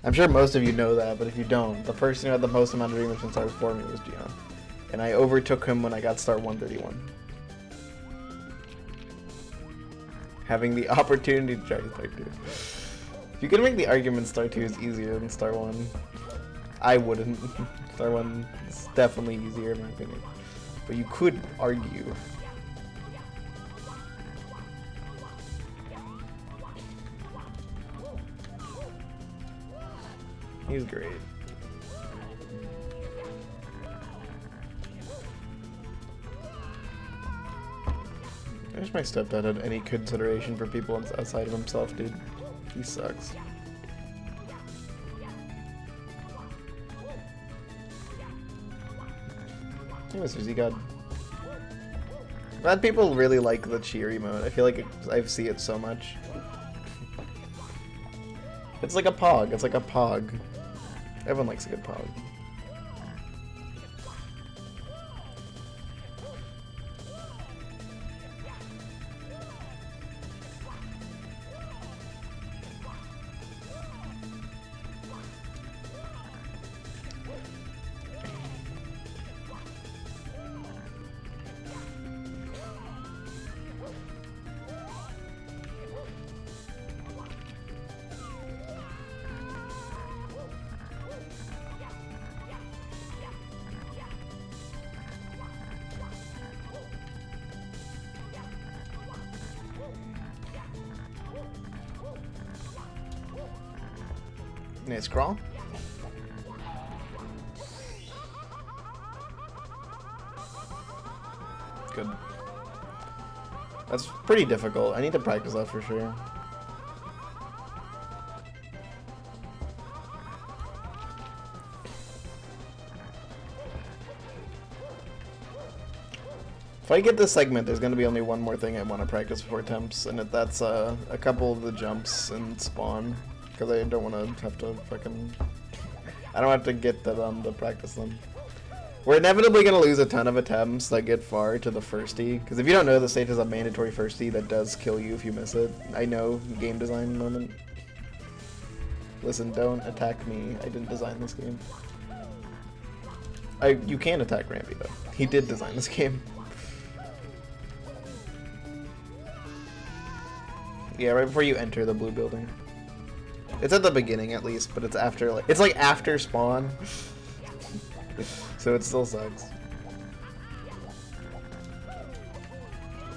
I'm sure most of you know that, but if you don't, the person who had the most amount of dream mission stars before me was Gian. And I overtook him when I got star 131. Having the opportunity to try star 2. You can make the argument star 2 is easier than star 1. I wouldn't. Star 1 is definitely easier in my opinion. But you could argue. He's great. I wish my stepdad had any consideration for people outside of himself, dude. He sucks. Anyways, Susie God. Glad people really like the cheer emote. I feel like I see it so much. It's like a pog. It's like a pog. Everyone likes a good pog. Nice crawl. Good. That's pretty difficult. I need to practice that for sure. If I get this segment, there's going to be only one more thing I want to practice before attempts, and that's a couple of the jumps and spawn. Because I don't want to have to fucking... I don't have to get them to practice them. We're inevitably going to lose a ton of attempts that get far to the firstie. Because if you don't know, the stage has a mandatory firstie that does kill you if you miss it. I know, game design moment. Listen, don't attack me. I didn't design this game. You can attack Rampy though. He did design this game. Yeah, right before you enter the blue building. It's at the beginning at least, but it's after, like, it's like after spawn. So it still sucks.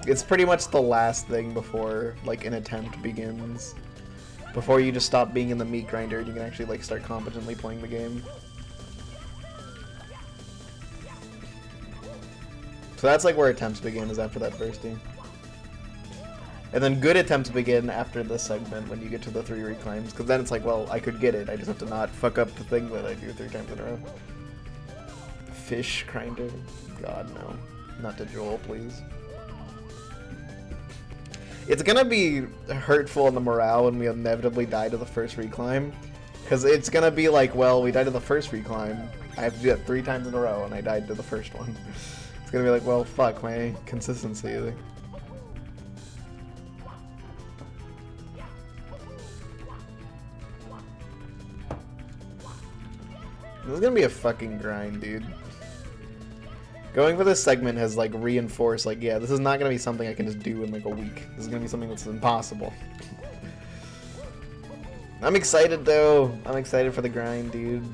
It's pretty much the last thing before, like, an attempt begins. Before you just stop being in the meat grinder and you can actually, like, start competently playing the game. So that's, like, where attempts begin, is after that firstie. And then good attempts begin after this segment when you get to the 3 reclimbs, because then it's like, well, I could get it, I just have to not fuck up the thing that I do 3 times in a row. Fish grinder? God, no. Not to Joel, please. It's gonna be hurtful on the morale when we inevitably die to the first reclimb, because it's gonna be like, well, we died to the first reclimb, I have to do that 3 times in a row, and I died to the first one. It's gonna be like, well, fuck, my consistency. This is gonna be a fucking grind, dude. Going for this segment has, like, reinforced, like, yeah, this is not gonna be something I can just do in, like, a week. This is gonna be something that's impossible. I'm excited, though. I'm excited for the grind, dude.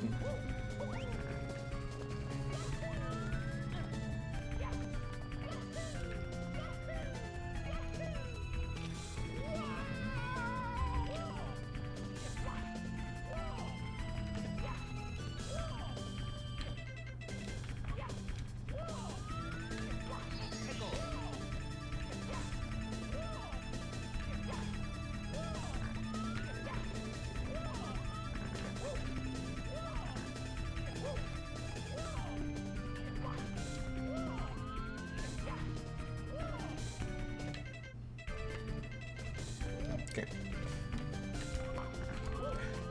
Okay.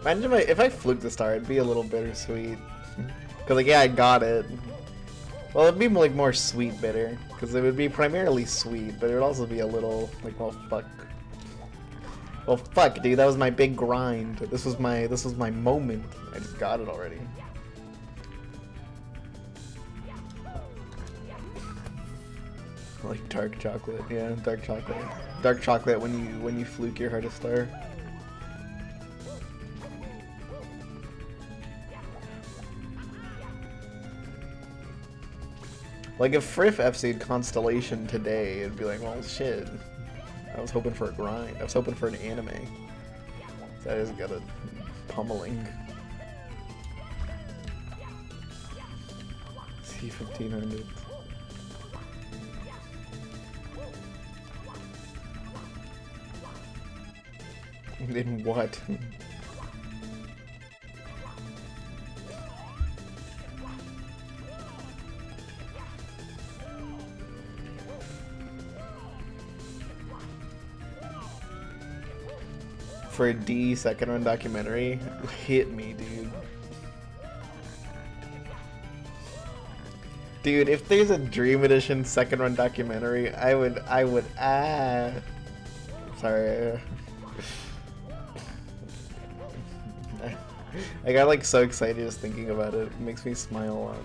Imagine if I fluked the star, it'd be a little bittersweet. Cause like, yeah, I got it. Well, it'd be like more sweet bitter, because it would be primarily sweet, but it would also be a little like, well, fuck. Well, fuck, dude, that was my big grind. This was my moment. I just got it already. Like dark chocolate, yeah, dark chocolate. Dark chocolate when you fluke your hardest star. Like if Friff FC'd Constellation today, it'd be like, well, shit. I was hoping for a grind. I was hoping for an anime. So I just got a pummeling. C1500. In what? For a D second run documentary, hit me, dude. Dude, if there's a Dream Edition second run documentary, I would, sorry. I got like so excited just thinking about it. It makes me smile a lot.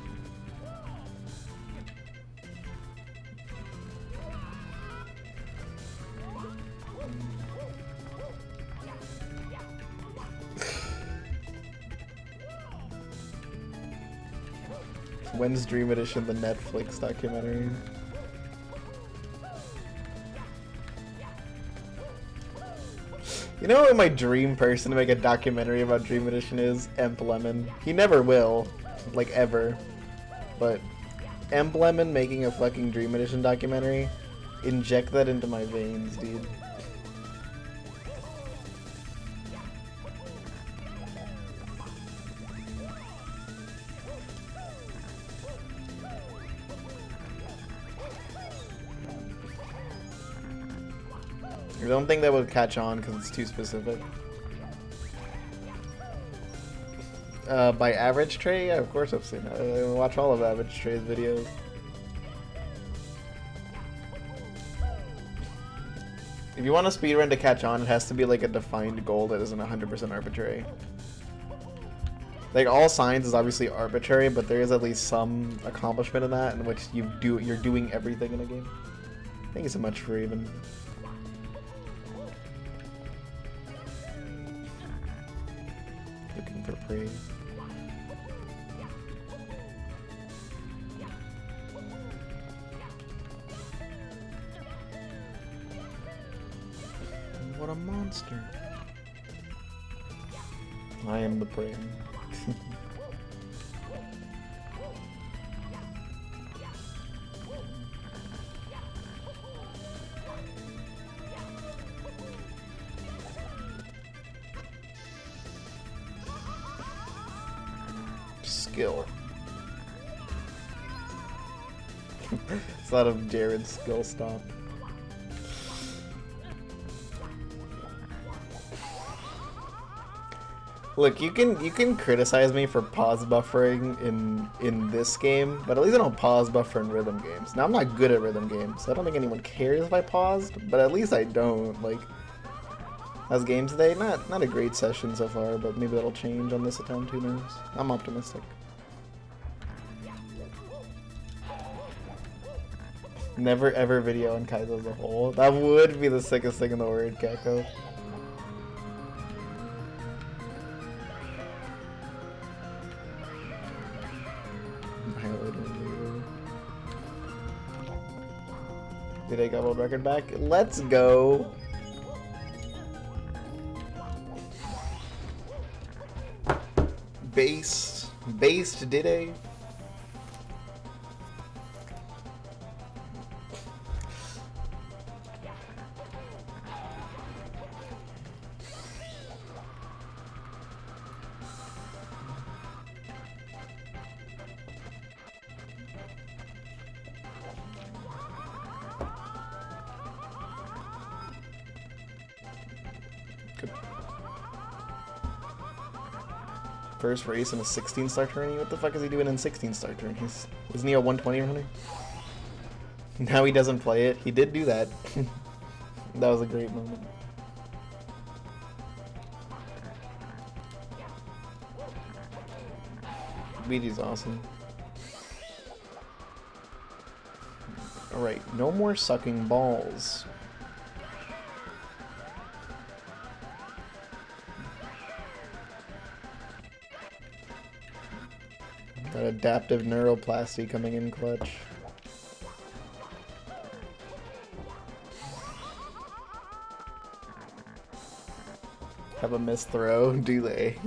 When's Dream Edition the Netflix documentary? You know what my dream person to make a documentary about Dream Edition is? Emp Lemon. He never will. Like, ever. But Emp Lemon making a fucking Dream Edition documentary? Inject that into my veins, dude. I don't think that would catch on because it's too specific. By Average Trey? Yeah, of course I've seen it. I watch all of Average Trey's videos. If you want a speedrun to catch on, it has to be like a defined goal that isn't 100% arbitrary. Like, all signs is obviously arbitrary, but there is at least some accomplishment in that in which you're doing everything in a game. Thank you so much for even... looking for praise. What a monster. I am the prey. Skill. It's a lot of Jared's skill stop. Look, you can criticize me for pause buffering in this game, but at least I don't pause buffer in rhythm games. Now, I'm not good at rhythm games, so I don't think anyone cares if I paused, but at least I don't. Like, how's games today? Not a great session so far, but maybe that'll change on this attempt, who knows? I'm optimistic. Never ever video on Kaizo as a whole. That would be the sickest thing in the world, Gecko. Did I get world record back? Let's go. Based did I? First race in a 16-star tourney? What the fuck is he doing in 16-star tourneys? Isn't he a 120 runner? Now he doesn't play it. He did do that. That was a great moment. Luigi's awesome. Alright, no more sucking balls. That adaptive neuroplasty coming in clutch. Have a missed throw, do they?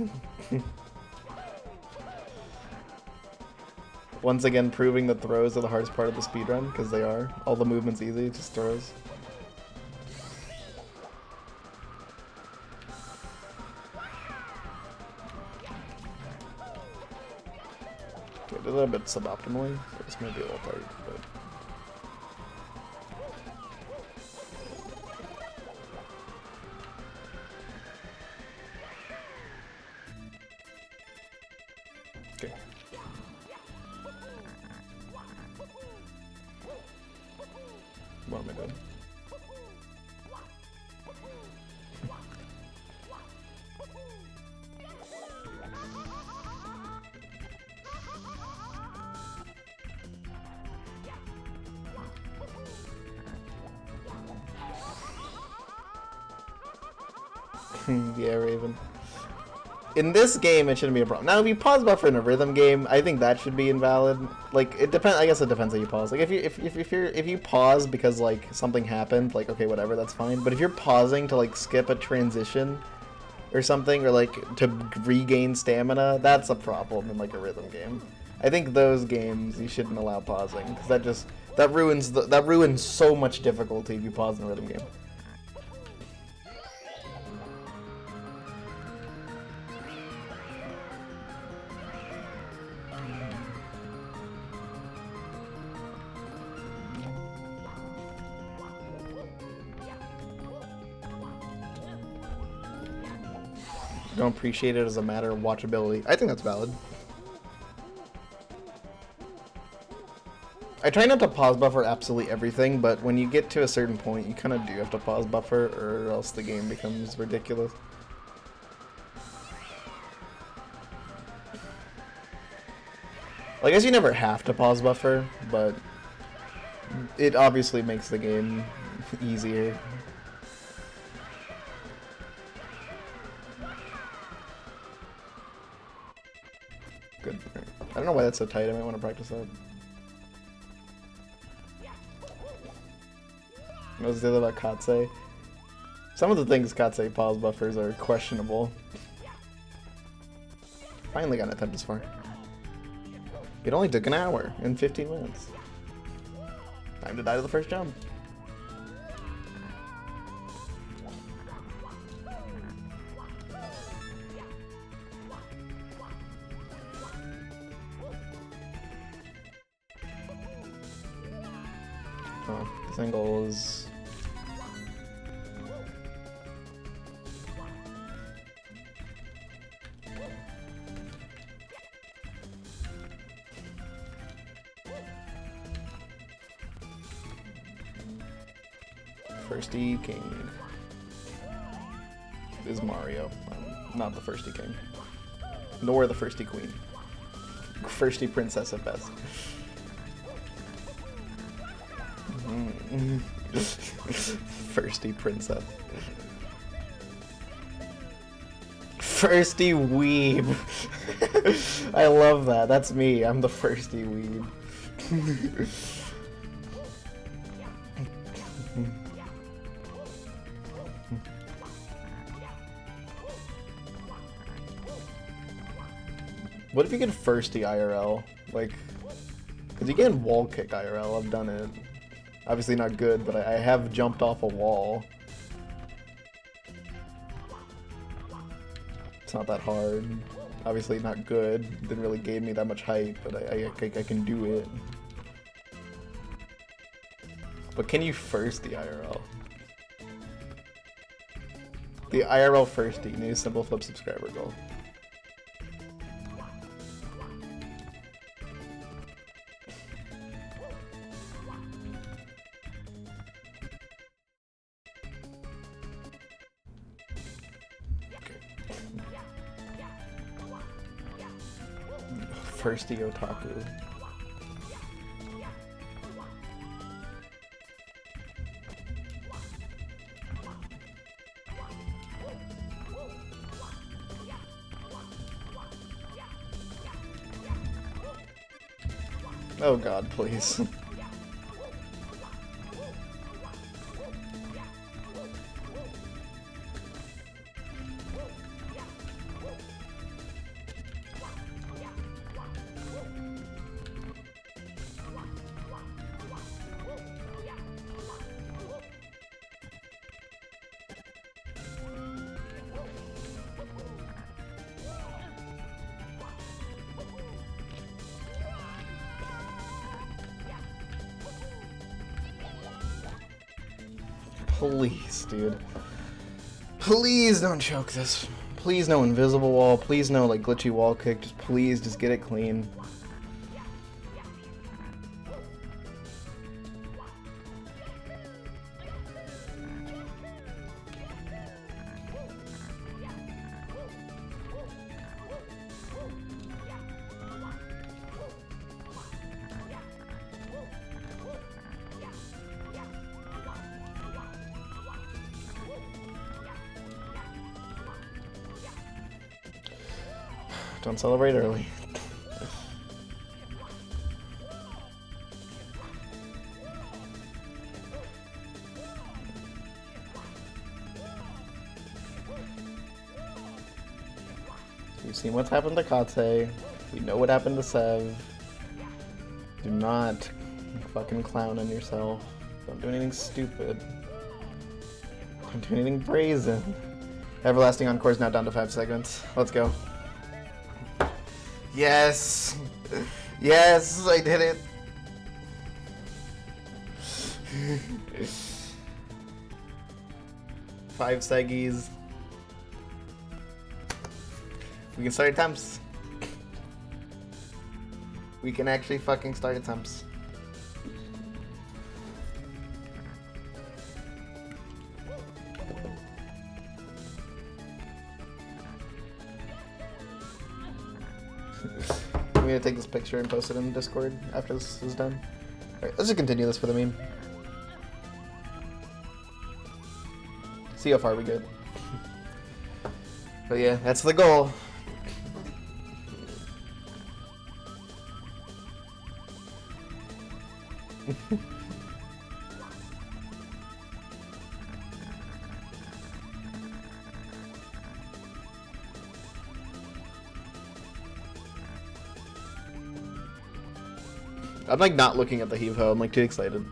Once again, proving that throws are the hardest part of the speedrun, because they are. All the movement's easy, just throws. Okay, did that a bit suboptimally, so this might be a little tight, but... Okay. What am I doing? Yeah, Raven. In this game, it shouldn't be a problem. Now, if you pause buffer in a rhythm game, I think that should be invalid. Like, it depends. I guess it depends how you pause. Like, if you pause because like something happened, like okay, whatever, that's fine. But if you're pausing to like skip a transition or something, or like to regain stamina, that's a problem in like a rhythm game. I think those games you shouldn't allow pausing because that ruins so much difficulty if you pause in a rhythm game. Don't appreciate it as a matter of watchability. I think that's valid. I try not to pause buffer absolutely everything, but when you get to a certain point, you kind of do have to pause buffer, or else the game becomes ridiculous. Well, I guess you never have to pause buffer, but it obviously makes the game easier. Good. I don't know why that's so tight. I might want to practice that. What was the other about Katse? Some of the things Katse pause buffers are questionable. Finally got an attempt this far. It only took an hour and 15 minutes. Time to die to the first jump. Oh, this angle is... Firsty King is Mario. Not the Firsty King. Nor the Firsty Queen. Firsty Princess at best. Firsty Princess. Firsty Weeb. I love that. That's me. I'm the Firsty Weeb. What if you get Firsty IRL? Like, because you can wall kick IRL. I've done it. Obviously not good, but I have jumped off a wall. It's not that hard. Obviously not good. Didn't really gain me that much height, but I can do it. But can you first the IRL? The IRL Firsty, new simple flip subscriber goal. Firsty otaku. Oh god, please. Please, dude. Please don't choke this. Please no invisible wall. Please no like glitchy wall kick. Just please, just get it clean. Don't celebrate early. We've seen what's happened to Kate. We know what happened to Sev. Do not fucking clown on yourself. Don't do anything stupid. Don't do anything brazen. Everlasting Encore is now down to 5 segments. Let's go. Yes! Yes, I did it! Five seggies. We can start attempts. We can actually fucking start attempts. I'm gonna take this picture and post it in Discord after this is done. Alright, let's just continue this for the meme. See how far we get. But yeah, that's the goal. I'm like not looking at the heave ho, I'm like too excited.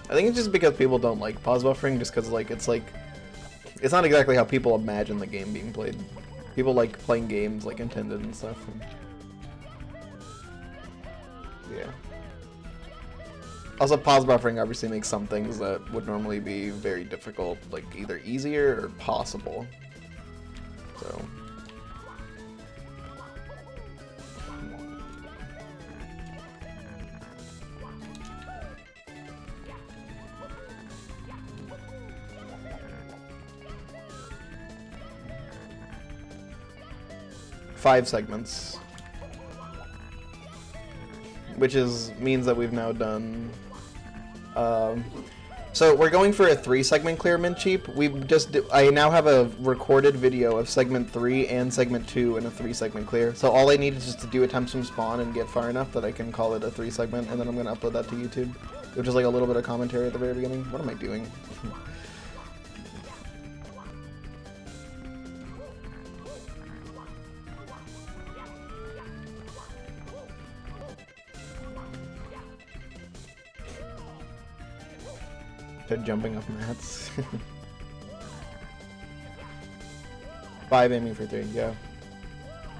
I think it's just because people don't like pause buffering, just because like it's not exactly how people imagine the game being played. People like playing games like intended and stuff. And yeah. Also, pause buffering obviously makes some things that would normally be very difficult, like either easier or possible. So. Five segments. Which means that we've now done... so we're going for a 3-segment clear mint cheap. I now have a recorded video of segment 3 and segment 2 in a 3-segment clear. So all I need is just to do attempts from spawn and get far enough that I can call it a 3-segment, and then I'm going to upload that to YouTube. Which is like a little bit of commentary at the very beginning. What am I doing? They're jumping off mats. 5 aiming for 3, yeah.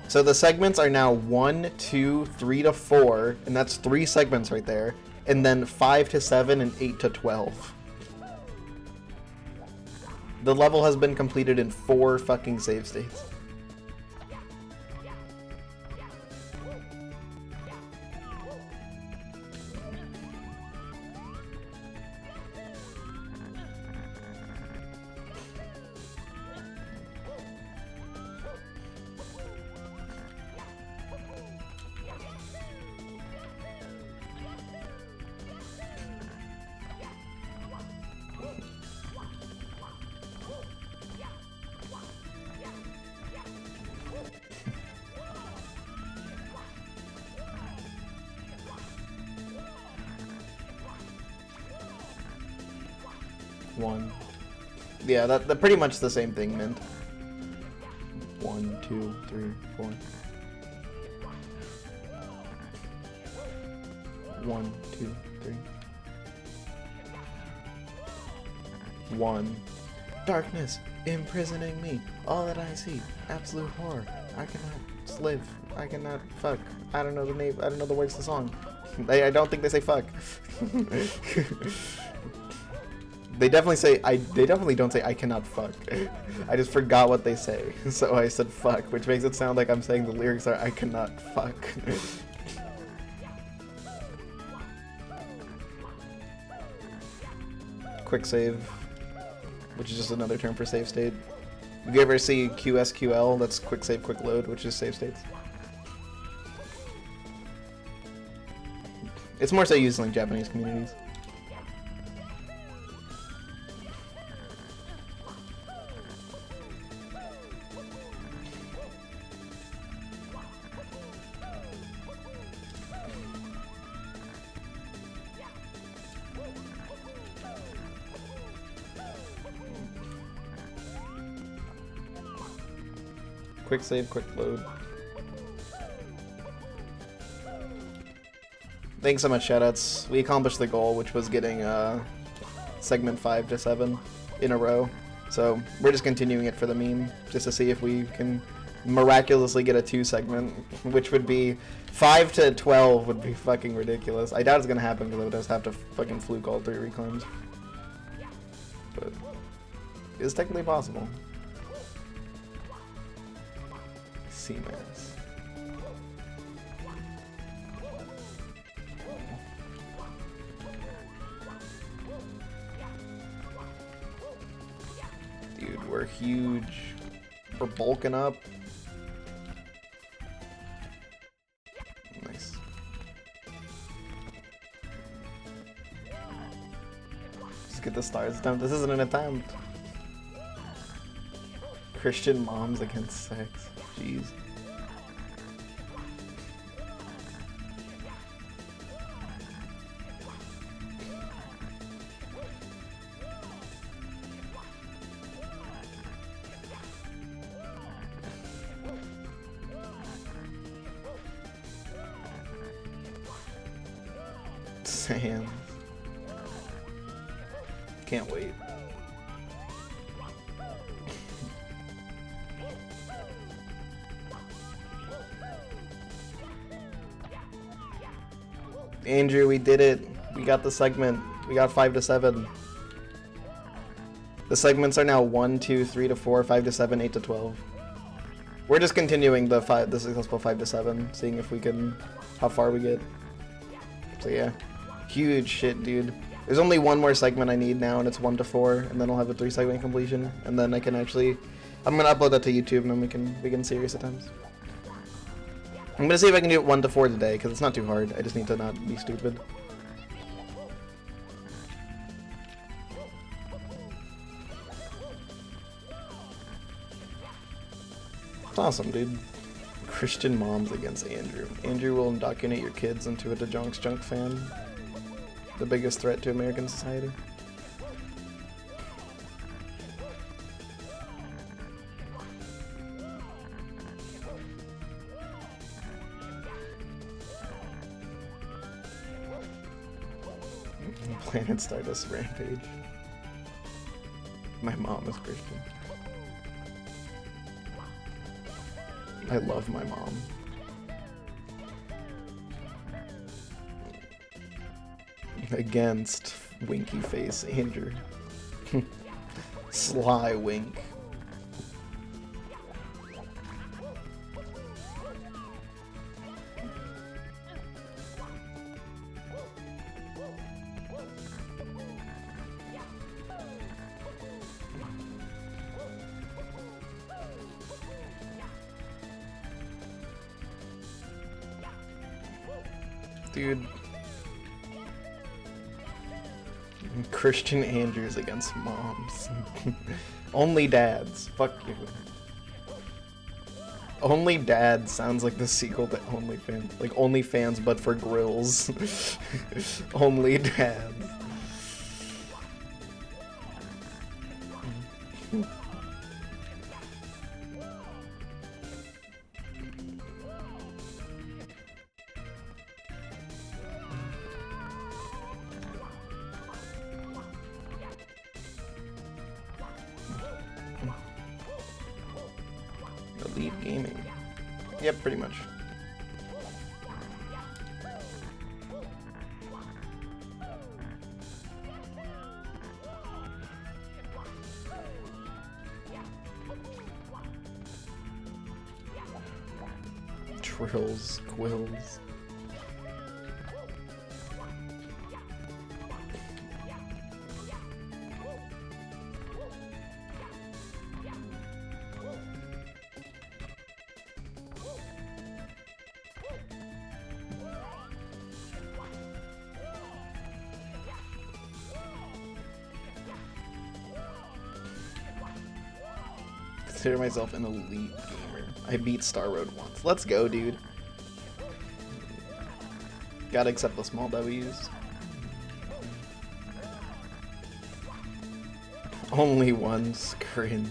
So the segments are now 1, 2, 3 to 4, and that's 3 segments right there. And then 5 to 7 and 8 to 12. The level has been completed in 4 fucking save states. 1. Yeah, that pretty much the same thing, Mint. 1, 2, 3, 4. 1, 2, 3. 1. Darkness imprisoning me. All that I see, absolute horror. I cannot live. I cannot fuck. I don't know the name. I don't know the words of the song. I don't think they say fuck. They definitely say they definitely don't say I cannot fuck. I just forgot what they say, so I said fuck, which makes it sound like I'm saying the lyrics are I cannot fuck. Quick save, which is just another term for save state. If you ever see QSQL, that's quick save, quick load, which is save states. It's more so used in like Japanese communities. Quick save, quick load. Thanks so much, shoutouts. We accomplished the goal, which was getting segment 5 to 7 in a row. So we're just continuing it for the meme, just to see if we can miraculously get a 2 segment, which would be 5 to 12 would be fucking ridiculous. I doubt it's gonna happen because I would just have to fucking fluke all 3 reclimbs. But it's technically possible. C-Mass. Dude, we're huge. We're bulking up. Nice. Just get the stars attempt. This isn't an attempt. Christian moms against sex. Jeez. Sam. Can't wait. Andrew, we did it. We got the segment. We got 5 to 7. The segments are now 1, 2, 3 to 4, 5 to 7, 8 to 12. We're just continuing the successful 5 to 7, seeing if we can, how far we get. So yeah, huge shit, dude. There's only one more segment I need now, and it's 1 to 4, and then I'll have a 3 segment completion, and then I can actually, I'm gonna upload that to YouTube, and then we can begin serious attempts. I'm gonna see if I can do it 1 to 4 today, because it's not too hard. I just need to not be stupid. Awesome, dude. Christian moms against Andrew. Andrew will indoctrinate your kids into a DeJonk's Junk fan. The biggest threat to American society. Planet Stardust Rampage. My mom is Christian. I love my mom. Against Winky Face Andrew. Sly wink. Dude. Christian Andrews against moms. Only dads. Fuck you. Only Dads sounds like the sequel to OnlyFans. Like OnlyFans but for grills. Only Dads. Elite Gaming. Yep, pretty much. Trills, quills. Consider myself an elite gamer. I beat Star Road once. Let's go, dude. Gotta accept the small W's. Only once, cringe.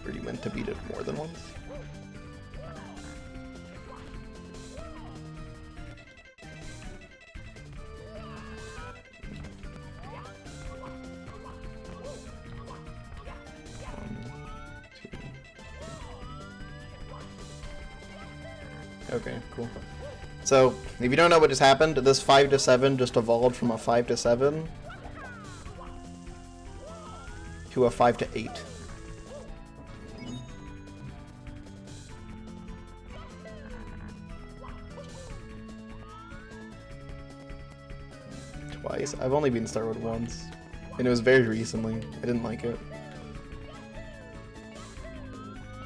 Or you meant to beat it more than once? Okay, cool. So, if you don't know what just happened, this 5 to 7 just evolved from a 5 to 7 to a 5 to 8. Twice? I've only been Star Road once, and it was very recently. I didn't like it.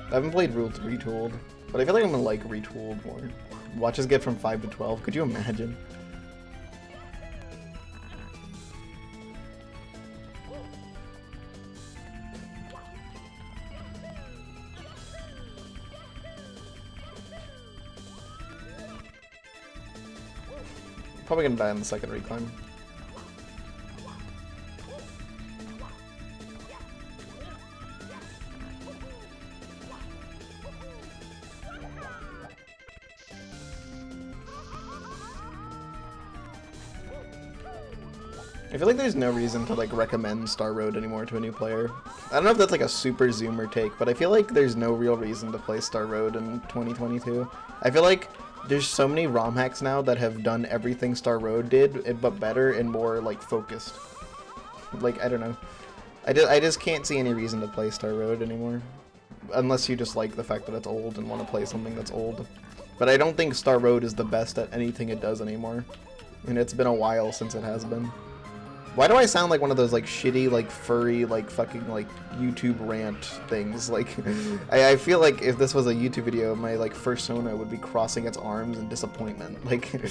I haven't played Retooled. But I feel like I'm gonna like Retooled more. Watch us get from 5 to 12. Could you imagine? Probably gonna die on the second reclimb. I feel like there's no reason to like recommend Star Road anymore to a new player. I don't know if that's like a super zoomer take, but I feel like there's no real reason to play Star Road in 2022. I feel like there's so many ROM hacks now that have done everything Star Road did, but better and more like focused. Like, I don't know. I just can't see any reason to play Star Road anymore. Unless you just like the fact that it's old and want to play something that's old. But I don't think Star Road is the best at anything it does anymore. And it's been a while since it has been. Why do I sound like one of those like shitty, like furry, like fucking like YouTube rant things? Like, I feel like if this was a YouTube video, my like fursona would be crossing its arms in disappointment. Like, I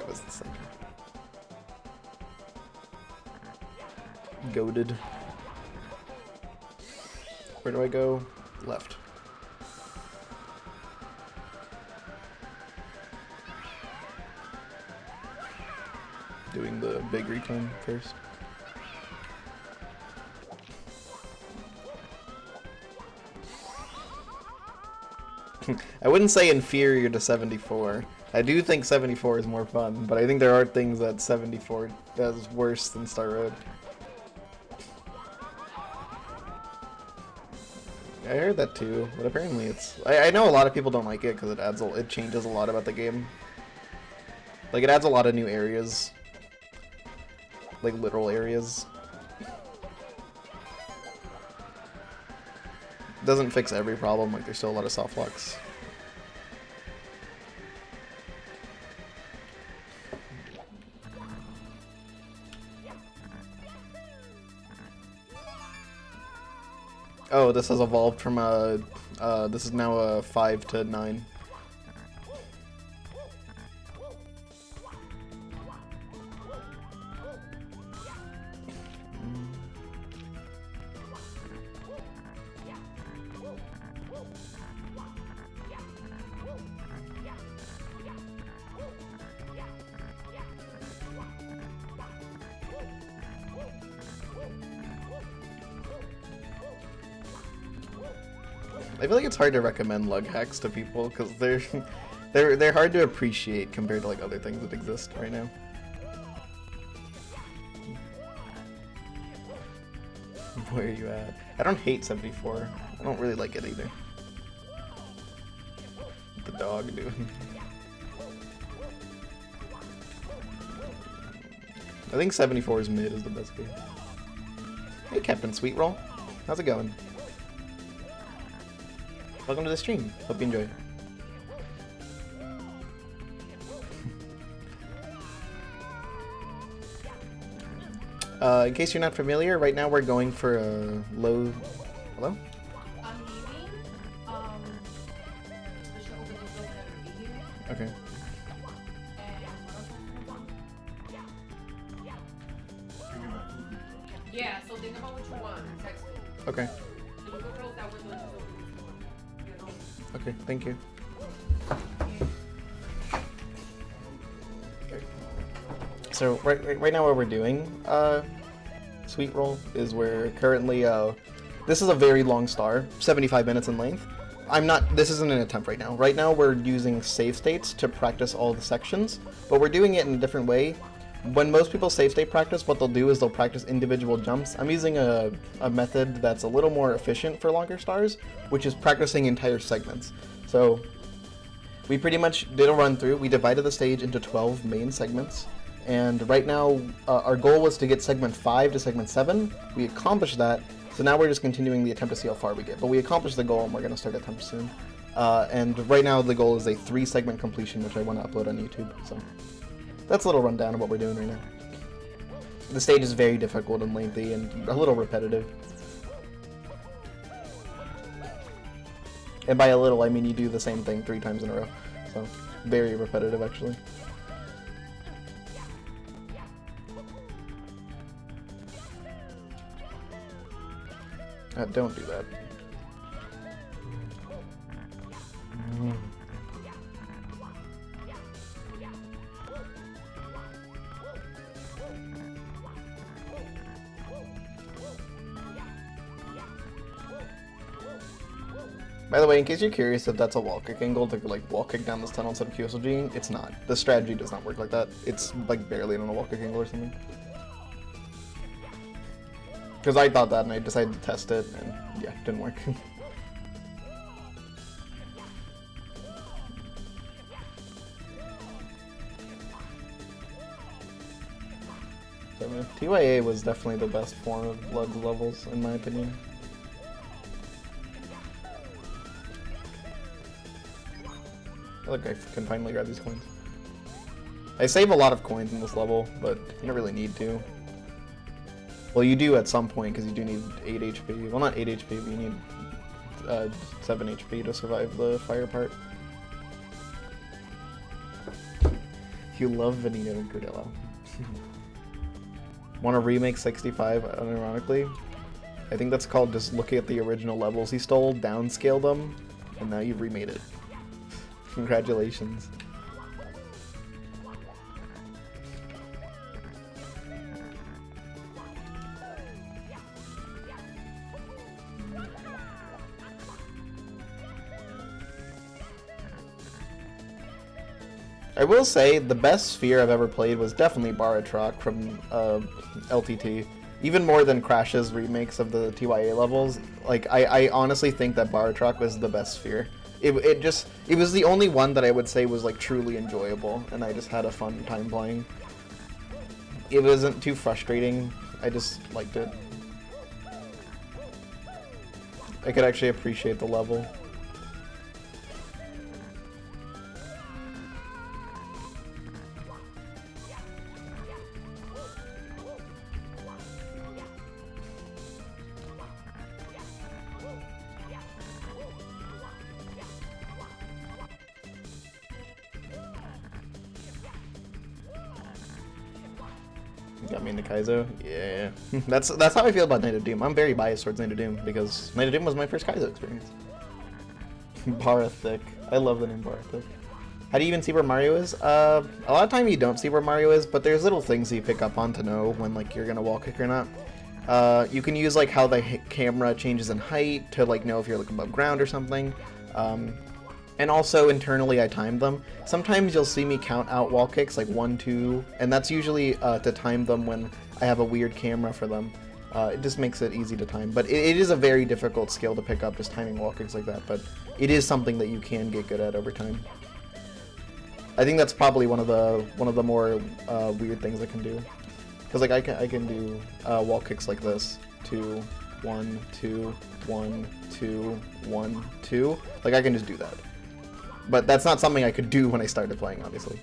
was the same. Goated. Where do I go? Left. Doing the big recon first. I wouldn't say inferior to 74. I do think 74 is more fun, but I think there are things that 74 does worse than Star Road. I heard that too, but apparently it's... I know a lot of people don't like it because it changes a lot about the game. Like, it adds a lot of new areas. Like, literal areas. Doesn't fix every problem, like there's still a lot of soft locks. Oh, this has evolved from a, this is now a 5 to 9. I feel like it's hard to recommend lug hacks to people because they're hard to appreciate compared to like other things that exist right now. Where are you at? I don't hate 74. I don't really like it either. The dog, dude. I think 74's mid is the best game. Hey, Captain Sweet Roll. How's it going? Welcome to the stream. Hope you enjoy. In case you're not familiar, right now we're going for a low... Hello? I'm leaving. The show doesn't ever be here. Okay. And what else? Yeah, so think about what you want and text me. Okay. So you can close that window and just open this one. Okay, thank you. So right now what we're doing, Sweet Roll, is we're currently, this is a very long star, 75 minutes in length. This isn't an attempt right now. Right now we're using save states to practice all the sections, but we're doing it in a different way. When most people save state practice, what they'll do is they'll practice individual jumps. I'm using a method that's a little more efficient for longer stars, which is practicing entire segments. So we pretty much did a run through. We divided the stage into 12 main segments. And right now, our goal was to get segment 5 to segment 7. We accomplished that, so now we're just continuing the attempt to see how far we get. But we accomplished the goal, and we're going to start attempt soon. And right now, the goal is a 3-segment completion, which I want to upload on YouTube. So that's a little rundown of what we're doing right now. The stage is very difficult and lengthy and a little repetitive. And by a little, I mean you do the same thing 3 times in a row. So very repetitive, actually. Don't do that. By the way, in case you're curious if that's a wall kick angle to like wall kick down this tunnel instead of QSLGing, it's not. The strategy does not work like that. It's like barely on a wall kick angle or something. Because I thought that and I decided to test it, and yeah, it didn't work. So, TYA was definitely the best form of Lug's levels, in my opinion. Look, I can finally grab these coins. I save a lot of coins in this level, but you don't really need to. Well, you do at some point, because you do need 8 HP. Well, not 8 HP, but you need 7 HP to survive the fire part. You love Veneno and Cordillo. Want to remake 65, unironically? I think that's called just looking at the original levels he stole, downscale them, and now you've remade it. Congratulations. I will say the best sphere I've ever played was definitely Baratroc from LTT. Even more than Crash's remakes of the TYA levels. Like, I honestly think that Baratroc was the best sphere. It was the only one that I would say was like truly enjoyable, and I just had a fun time playing. It wasn't too frustrating. I just liked it. I could actually appreciate the level. Got me into Kaizo? Yeah. That's how I feel about Night of Doom. I'm very biased towards Night of Doom because Night of Doom was my first Kaizo experience. Barathic. I love the name Barathic. How do you even see where Mario is? A lot of time you don't see where Mario is, but there's little things you pick up on to know when like you're gonna wall kick or not. You can use like how the camera changes in height to like know if you're like above ground or something. And also internally I timed them. Sometimes you'll see me count out wall kicks like 1, 2, and that's usually to time them when I have a weird camera for them. It just makes it easy to time. But it is a very difficult skill to pick up, just timing wall kicks like that. But it is something that you can get good at over time. I think that's probably one of the more weird things I can do. Because like I can do wall kicks like this. 2, 1, 2, 1, 2, 1, 2. Like I can just do that. But that's not something I could do when I started playing, obviously.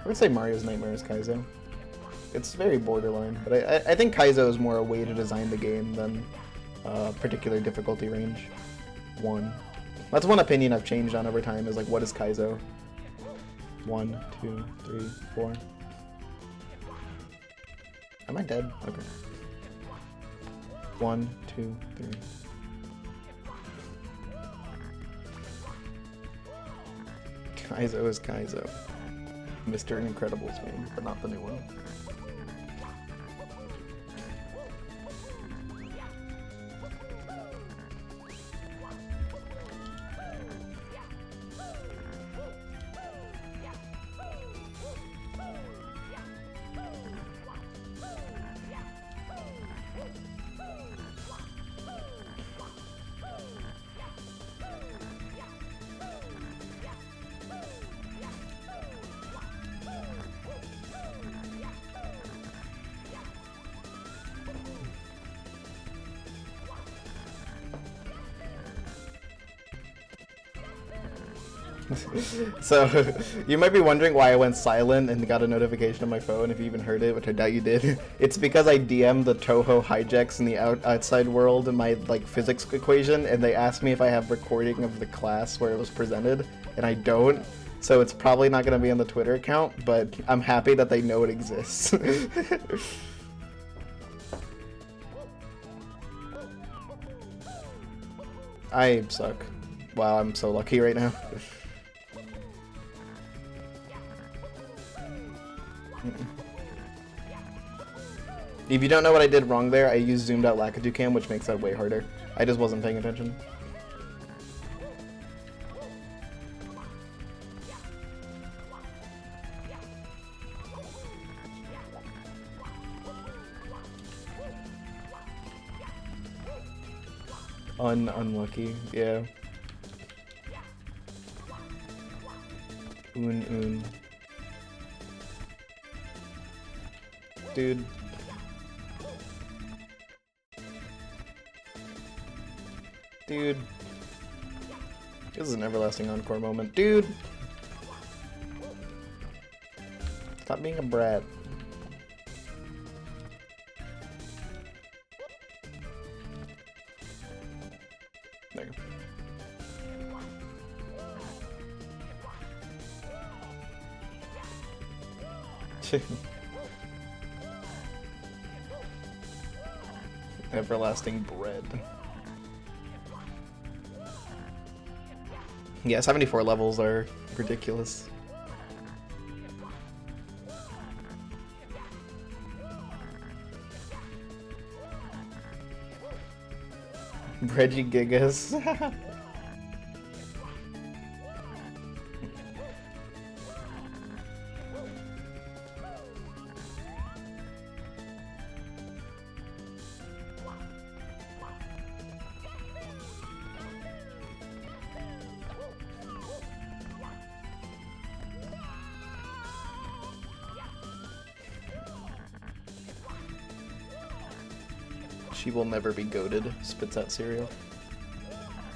I would say Mario's Nightmare is Kaizo. It's very borderline, but I think Kaizo is more a way to design the game than a particular difficulty range. 1. That's one opinion I've changed on over time, is like, what is Kaizo? 1, 2, 3, 4. Am I dead? Okay. 1, 2, 3. Kaizo is Kaizo. Mr. Incredible's game, but not the new one. So, you might be wondering why I went silent and got a notification on my phone, if you even heard it, which I doubt you did. It's because I DM'd the Toho hijacks in the outside world in my like physics equation, and they asked me if I have recording of the class where it was presented, and I don't. So it's probably not going to be on the Twitter account, but I'm happy that they know it exists. I suck. Wow, I'm so lucky right now. If you don't know what I did wrong there, I used zoomed out Lakitu cam, which makes that way harder. I just wasn't paying attention. Unlucky, yeah. Un. Dude. Dude. This is an everlasting Encore moment. Dude! Stop being a brat. There you go. Everlasting bread. Yeah, 74 levels are ridiculous. Reggie Gigas. She will never be goated. Spits out cereal.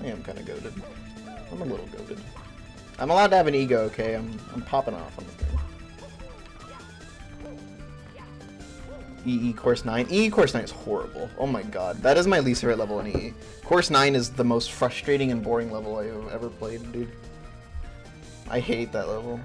I am kind of goated. I'm a little goated. I'm allowed to have an ego, okay? I'm popping off on this game. EE Course 9. EE Course 9 is horrible. Oh my god. That is my least favorite level in EE. Course 9 is the most frustrating and boring level I have ever played, dude. I hate that level.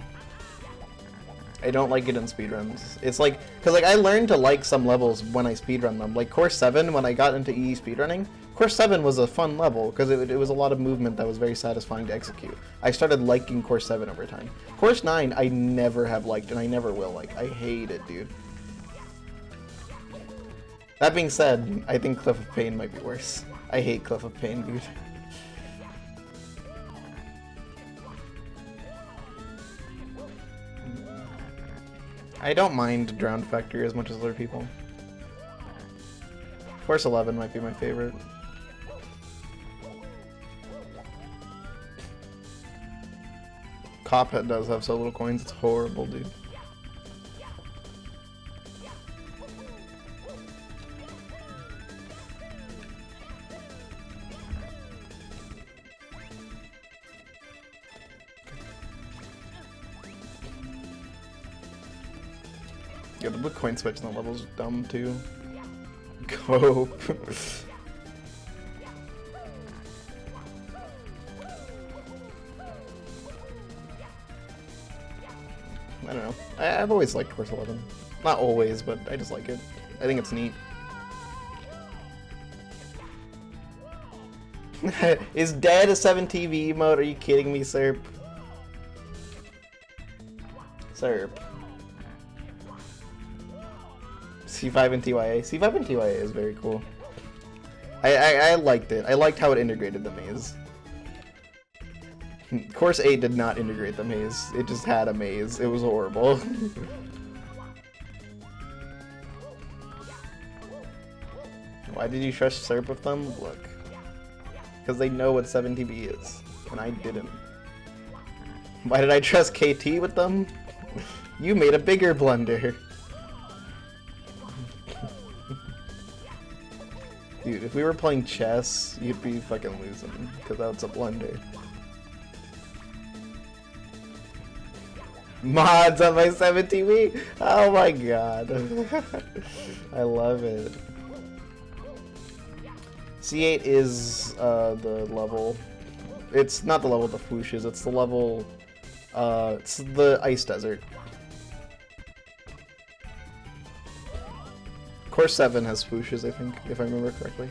I don't like it in speedruns. It's like, cause like I learned to like some levels when I speedrun them. Like Course 7, when I got into EE speedrunning, Course 7 was a fun level because it was a lot of movement that was very satisfying to execute. I started liking Course 7 over time. Course 9, I never have liked and I never will like. I hate it, dude. That being said, I think Cliff of Pain might be worse. I hate Cliff of Pain, dude. I don't mind Drown Factory as much as other people. Course 11 might be my favorite. Cophead does have so little coins, it's horrible, dude. Yeah, the blue coin switch in the level's dumb too. Cope. I don't know. I've always liked Course 11. Not always, but I just like it. I think it's neat. Is dead a 7TV emote? Are you kidding me, Serp? Serp. C5 and TYA. C5 and TYA is very cool. I liked it. I liked how it integrated the maze. Course 8 did not integrate the maze. It just had a maze. It was horrible. Why did you trust Serp with them? Look. Because they know what 7TV is. And I didn't. Why did I trust KT with them? You made a bigger blunder. Dude, if we were playing chess, you'd be fucking losing, because that's a blunder. Mods on my 7TV? Oh my god. I love it. C8 is the level. It's not the level with the whooshes, it's the level. It's the ice desert. Course 7 has whooshes, I think, if I remember correctly.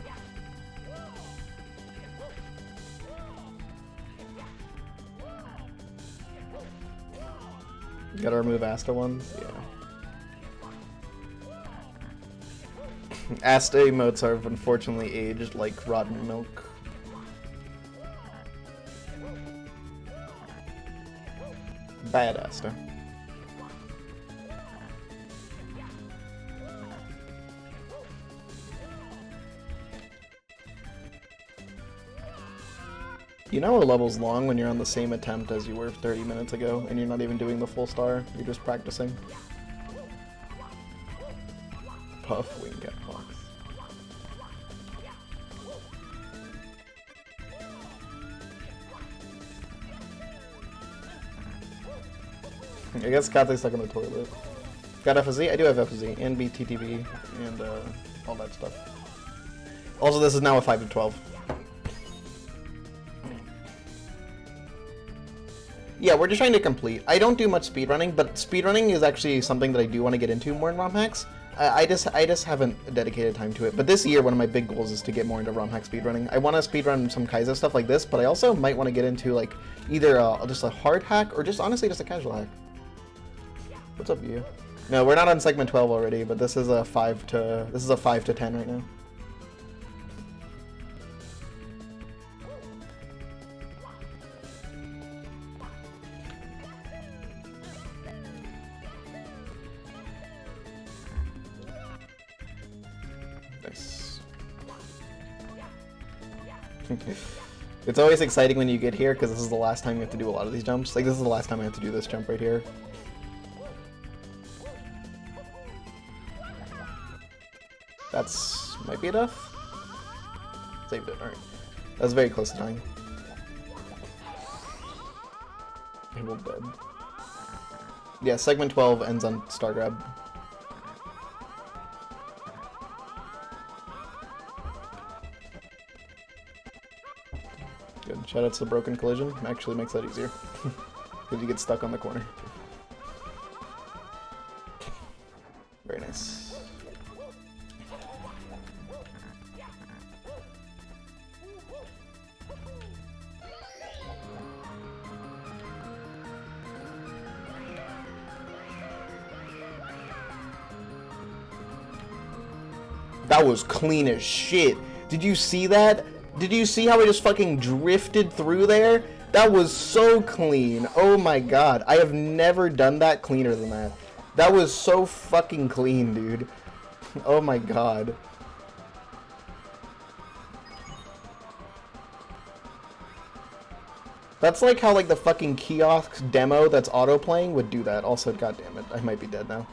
Gotta remove Asta ones? Yeah. Asta emotes are unfortunately aged like rotten milk. Bad Asta. You know a level's long when you're on the same attempt as you were 30 minutes ago, and you're not even doing the full star, you're just practicing. Puff wing cat fox. I guess Kate's stuck in the toilet. Got FZ? I do have FZ, and BTTV, and all that stuff. Also, this is now a 5 to 12. Yeah, we're just trying to complete. I don't do much speedrunning, but speedrunning is actually something that I do want to get into more in ROM hacks. I just haven't dedicated time to it. But this year, one of my big goals is to get more into ROM hack speedrunning. I want to speedrun some Kaizo stuff like this, but I also might want to get into like either just a hard hack or just honestly just a casual hack. What's up, you? No, we're not on segment 12 already, but this is a 5 to 10 right now. Nice. It's always exciting when you get here because this is the last time you have to do a lot of these jumps. Like, this is the last time I have to do this jump right here. That's might be enough. Saved it. Alright. That was very close to dying. I'm dead. Yeah, segment 12 ends on star grab. Good. Shoutouts to Broken Collision. Actually makes that easier. Because you get stuck on the corner. That was clean as shit. Did you see that? Did you see how I just fucking drifted through there? That was so clean. Oh my god. I have never done that cleaner than that. That was so fucking clean, dude. Oh my god. That's like how like the fucking kiosk demo that's auto-playing would do that. Also, god damn it, I might be dead now.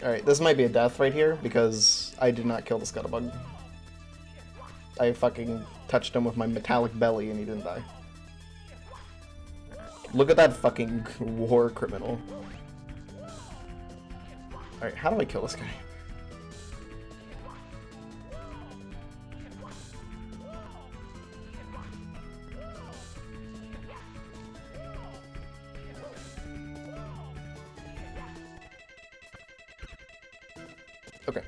Alright, this might be a death right here, because I did not kill the Scuttlebug. I fucking touched him with my metallic belly and he didn't die. Look at that fucking war criminal. Alright, how do I kill this guy? Okay.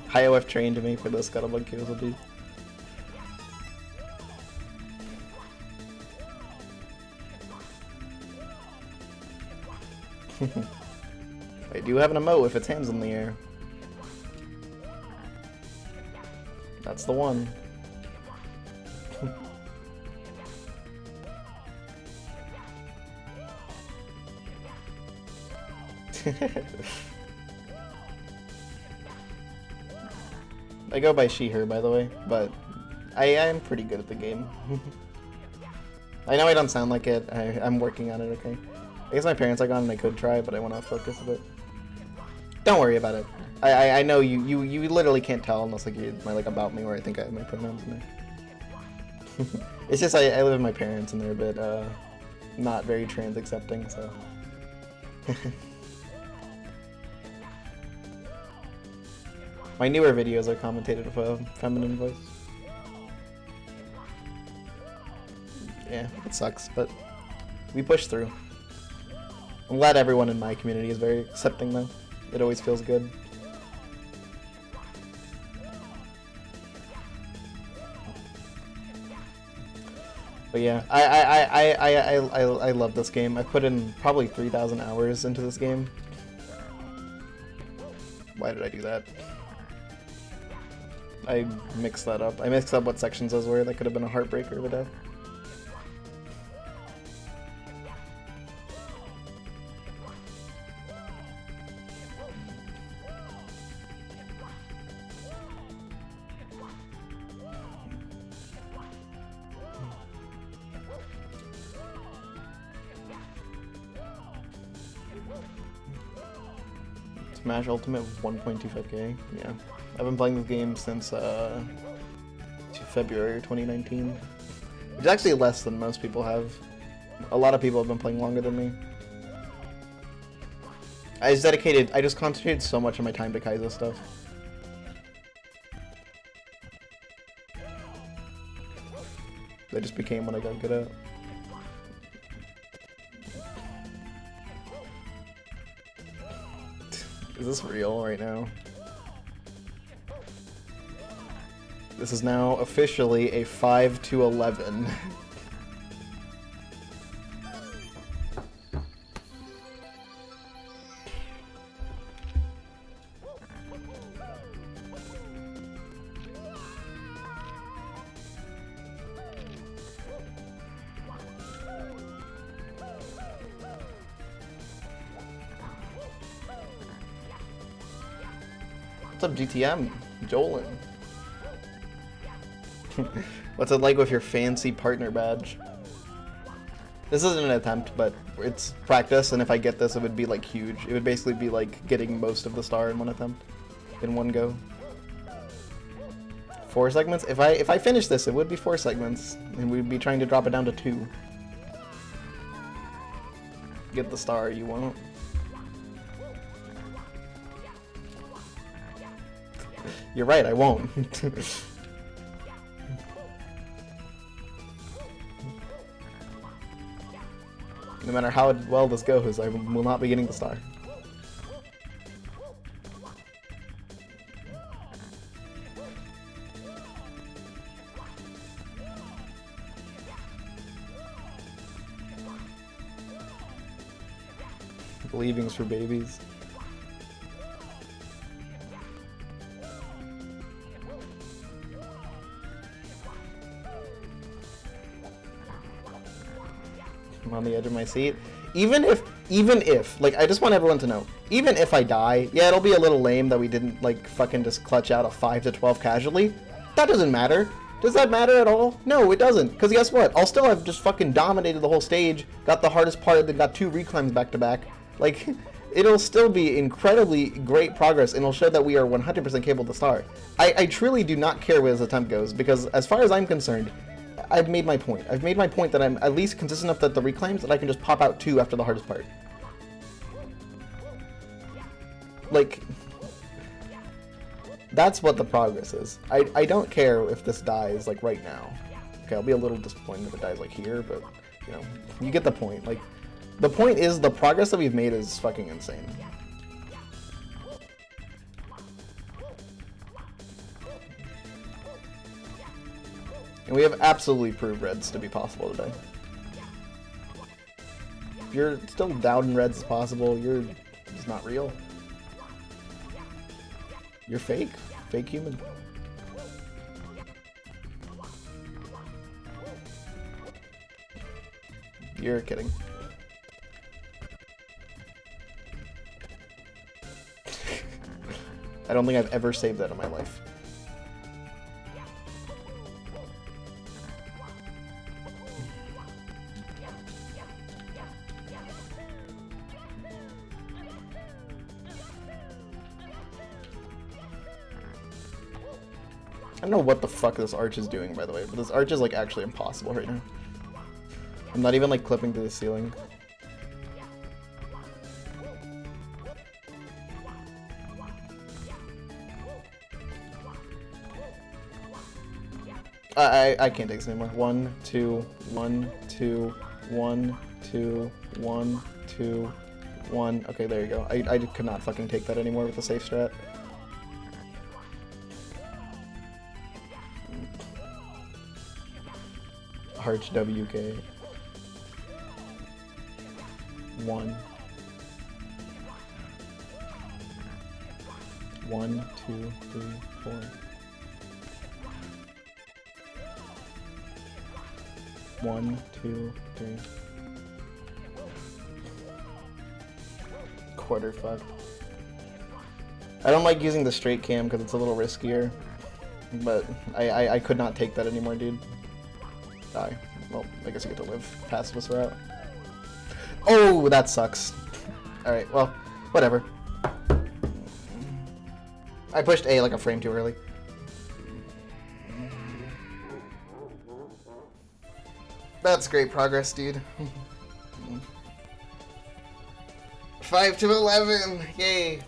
High OF trained me for the Scuttlebug kills, dude. I do have an emote if its hands in the air. That's the one. I go by she, her, by the way, but I am pretty good at the game. I know I don't sound like it. I'm working on it, okay? I guess my parents are gone and I could try, but I want to focus a bit. Don't worry about it. I know you literally can't tell unless like you like about me where I think I have my pronouns in there. It's just I live with my parents and they're a bit not very trans accepting, so. My newer videos are commentated with a feminine voice. Yeah, it sucks, but we push through. I'm glad everyone in my community is very accepting though. It always feels good. But yeah, I love this game. I put in probably 3,000 hours into this game. Why did I do that? I mixed that up. I mixed up what sections those were. That could have been a heartbreaker of a death. Smash Ultimate 1.25k. Yeah, I've been playing this game since February 2019, which is actually less than most people have. A lot of people have been playing longer than me. I just concentrated so much of my time to Kaizo stuff. That just became what I got good at. Is this real right now? This is now officially a 5-11. What's up, GTM? Jolin. What's it like with your fancy partner badge? This isn't an attempt, but it's practice, and if I get this, it would be like huge. It would basically be like getting most of the star in one attempt, in one go. 4 segments? If I finish this, it would be 4 segments, and we'd be trying to drop it down to 2. Get the star you want. You're right, I won't. No matter how well this goes, I will not be getting the star. Believing's for babies. I'm on the edge of my seat. Even if, like, I just want everyone to know, even if I die, yeah, it'll be a little lame that we didn't, like, fucking just clutch out a 5 to 12 casually. That doesn't matter. Does that matter at all? No, it doesn't. Because guess what? I'll still have just fucking dominated the whole stage, got the hardest part, then got 2 reclimbs back to back. Like, it'll still be incredibly great progress, and it'll show that we are 100% capable to start. I truly do not care where this attempt goes, because as far as I'm concerned, I've made my point. I've made my point that I'm at least consistent enough that the reclaims that I can just pop out 2 after the hardest part. Like, that's what the progress is. I don't care if this dies, like, right now. Okay, I'll be a little disappointed if it dies, like, here, but, you know, you get the point. Like, the point is the progress that we've made is fucking insane. And we have absolutely proved reds to be possible today. If you're still doubting reds is possible, you're just not real. You're fake. Fake human. You're kidding. I don't think I've ever saved that in my life. I don't know what the fuck this arch is doing, by the way, but this arch is, like, actually impossible right now. I'm not even, like, clipping to the ceiling. I can't take this anymore. 1, 2, 1, 2, 1, 2, 1, 2, 1. Okay, there you go. I could not fucking take that anymore with the safe strat. Arch WK. 1. 1, 2, 3, 4. 1, 2, 3. Quarter fuck. I don't like using the straight cam because it's a little riskier, but I could not take that anymore, dude. Die. Well, I guess you get to live past this route. Oh, that sucks. Alright, well, whatever. I pushed A like a frame too early. That's great progress, dude. 5 to 11! Yay!